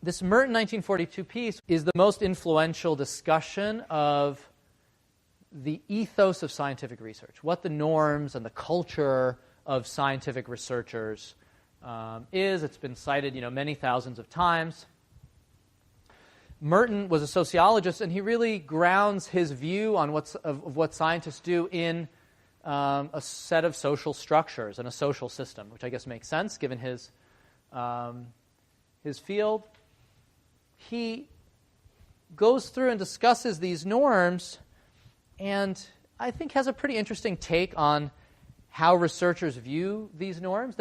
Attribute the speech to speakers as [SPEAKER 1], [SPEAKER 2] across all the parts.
[SPEAKER 1] This Merton 1942 piece is the most influential discussion of the ethos of scientific research, what the norms and the culture of scientific researchers is. It's been cited, many thousands of times. Merton was a sociologist, and he really grounds his view on what scientists do in a set of social structures and a social system, which I guess makes sense given his field. He goes through and discusses these norms, and I think has a pretty interesting take on how researchers view these norms.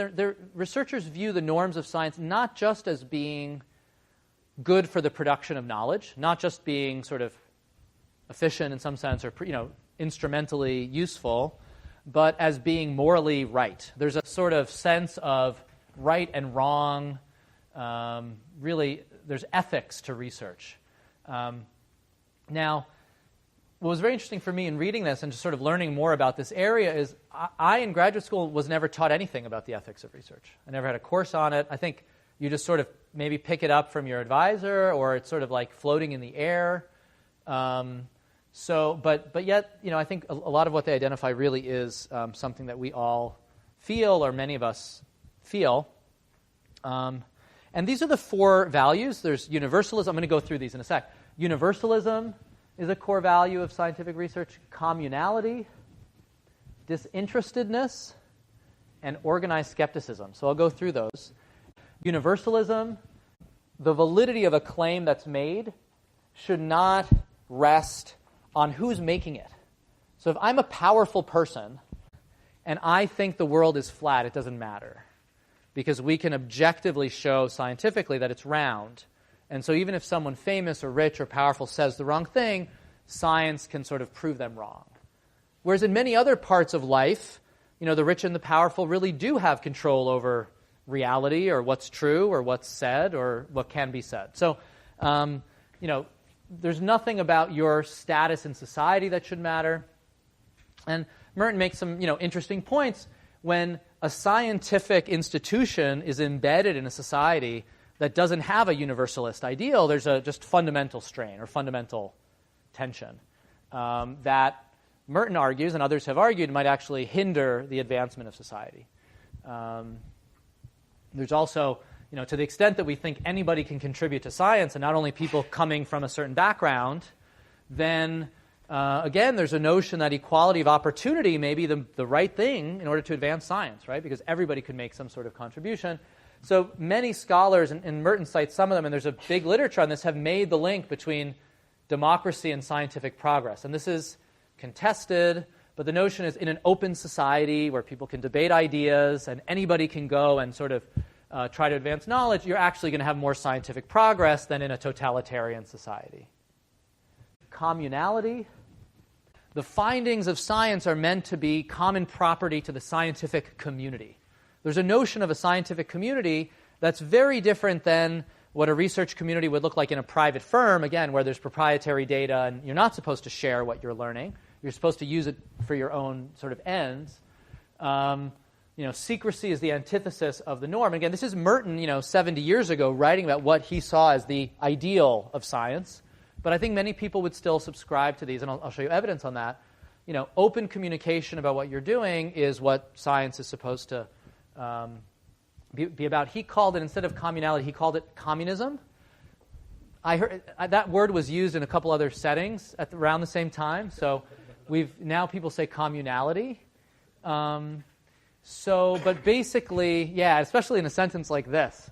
[SPEAKER 1] Researchers view the norms of science not just as being good for the production of knowledge, not just being sort of efficient in some sense or instrumentally useful, but as being morally right. There's a sort of sense of right and wrong. Really, there's ethics to research. Now, what was very interesting for me in reading this and just sort of learning more about this area is I in graduate school was never taught anything about the ethics of research. I never had a course on it. I think you just sort of maybe pick it up from your advisor, or it's sort of like floating in the air. But yet, I think a lot of what they identify really is something that we all feel, or many of us feel. And these are the four values. There's universalism. I'm going to go through these in a sec. Universalism is a core value of scientific research. Communality, disinterestedness, and organized skepticism. So I'll go through those. Universalism, the validity of a claim that's made should not rest on who's making it. So if I'm a powerful person and I think the world is flat, it doesn't matter, because we can objectively show scientifically that it's round. And so even if someone famous or rich or powerful says the wrong thing, science can sort of prove them wrong. Whereas in many other parts of life, the rich and the powerful really do have control over reality, or what's true, or what's said, or what can be said. So, there's nothing about your status in society that should matter. And Merton makes some, interesting points. When a scientific institution is embedded in a society that doesn't have a universalist ideal, there's a just fundamental strain or fundamental tension that Merton argues, and others have argued, might actually hinder the advancement of society. There's also, to the extent that we think anybody can contribute to science, and not only people coming from a certain background, then again, there's a notion that equality of opportunity may be the right thing in order to advance science, right? Because everybody could make some sort of contribution. So many scholars, and Merton cites some of them, and there's a big literature on this, have made the link between democracy and scientific progress. And this is contested, but the notion is in an open society where people can debate ideas and anybody can go and sort of try to advance knowledge, you're actually going to have more scientific progress than in a totalitarian society. Communality. The findings of science are meant to be common property to the scientific community. There's a notion of a scientific community that's very different than what a research community would look like in a private firm, again, where there's proprietary data and you're not supposed to share what you're learning. You're supposed to use it for your own sort of ends. Secrecy is the antithesis of the norm. Again, this is Merton, 70 years ago, writing about what he saw as the ideal of science. But I think many people would still subscribe to these, and I'll show you evidence on that. Open communication about what you're doing is what science is supposed to be about. He called it, instead of communality, he called it communism. I heard that word was used in a couple other settings around the same time. So now people say communality. But basically, especially in a sentence like this,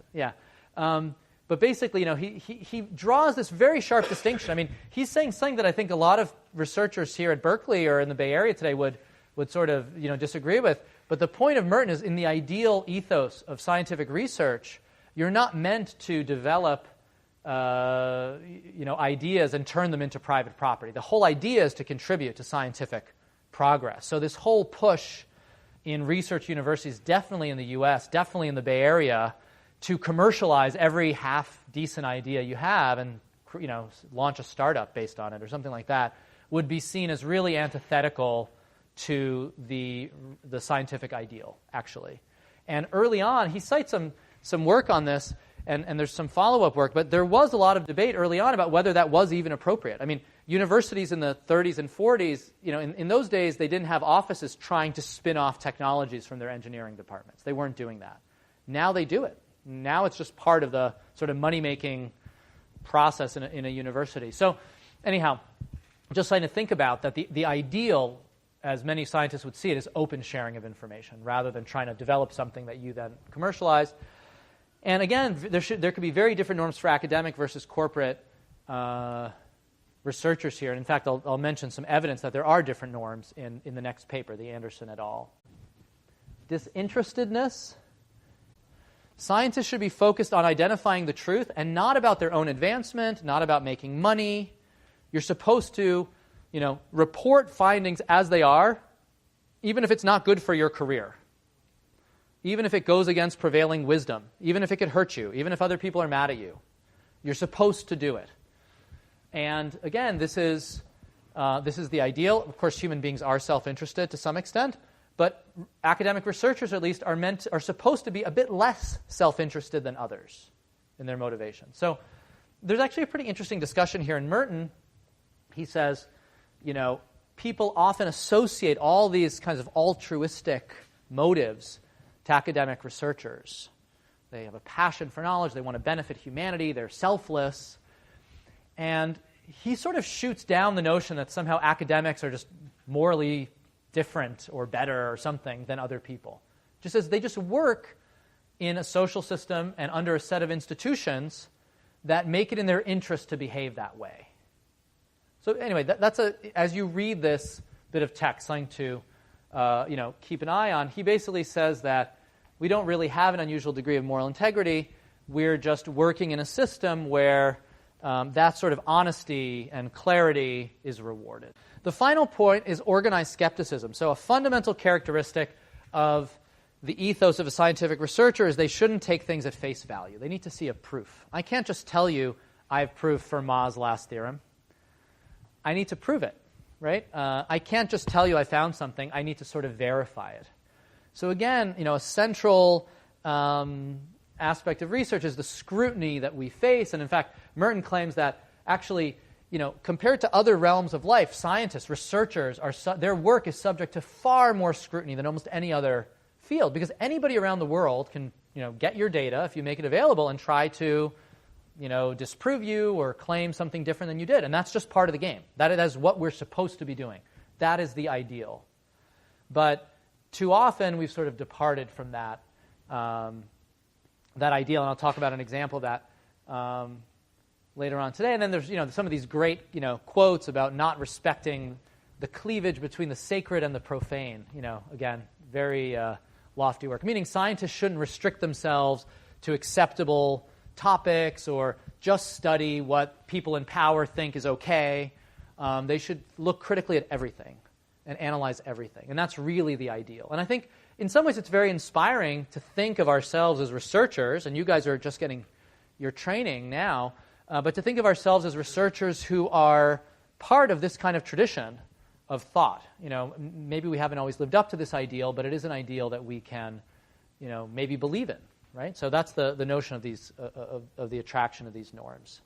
[SPEAKER 1] But basically, he draws this very sharp distinction. I mean, he's saying something that I think a lot of researchers here at Berkeley or in the Bay Area today would sort of disagree with. But the point of Merton is, in the ideal ethos of scientific research, you're not meant to develop ideas and turn them into private property. The whole idea is to contribute to scientific progress. So this whole push in research universities, definitely in the U.S., definitely in the Bay Area, to commercialize every half-decent idea you have and launch a startup based on it or something like that, would be seen as really antithetical to the scientific ideal, actually. And early on, he cites some work on this. and there's some follow-up work, but there was a lot of debate early on about whether that was even appropriate. I mean, universities in the 30s and 40s, in those days, they didn't have offices trying to spin off technologies from their engineering departments. They weren't doing that. Now they do it. Now it's just part of the sort of money-making process in a university. So anyhow, just trying to think about that the ideal, as many scientists would see it, is open sharing of information rather than trying to develop something that you then commercialize. And again, there could be very different norms for academic versus corporate researchers here. And in fact, I'll mention some evidence that there are different norms in the next paper, the Anderson et al. Disinterestedness. Scientists should be focused on identifying the truth and not about their own advancement, not about making money. You're supposed to, report findings as they are, even if it's not good for your career. Even if it goes against prevailing wisdom, even if it could hurt you, even if other people are mad at you. You're supposed to do it. And again, this is the ideal. Of course, human beings are self-interested to some extent, but academic researchers, at least, are supposed to be a bit less self-interested than others in their motivation. So there's actually a pretty interesting discussion here in Merton. He says, people often associate all these kinds of altruistic motives to academic researchers. They have a passion for knowledge. They want to benefit humanity. They're selfless. And he sort of shoots down the notion that somehow academics are just morally different or better or something than other people. Just as they just work in a social system and under a set of institutions that make it in their interest to behave that way. So anyway, as you read this bit of text, something to keep an eye on, he basically says that we don't really have an unusual degree of moral integrity. We're just working in a system where that sort of honesty and clarity is rewarded. The final point is organized skepticism. So a fundamental characteristic of the ethos of a scientific researcher is they shouldn't take things at face value. They need to see a proof. I can't just tell you I have proof for Ma's last theorem. I need to prove it, right? I can't just tell you I found something. I need to sort of verify it. So again, a central aspect of research is the scrutiny that we face. And in fact, Merton claims that actually, compared to other realms of life, scientists, researchers, their work is subject to far more scrutiny than almost any other field, because anybody around the world can, get your data if you make it available and try to, disprove you or claim something different than you did. And that's just part of the game. That is what we're supposed to be doing. That is the ideal. But too often we've sort of departed from that ideal, and I'll talk about an example of that later on today. And then there's some of these great quotes about not respecting the cleavage between the sacred and the profane. Again, very lofty work. Meaning scientists shouldn't restrict themselves to acceptable topics or just study what people in power think is okay. They should look critically at everything and analyze everything. And that's really the ideal. And I think in some ways it's very inspiring to think of ourselves as researchers, and you guys are just getting your training now, but to think of ourselves as researchers who are part of this kind of tradition of thought. Maybe we haven't always lived up to this ideal, but it is an ideal that we can, maybe believe in, right? So that's the notion of these of the attraction of these norms.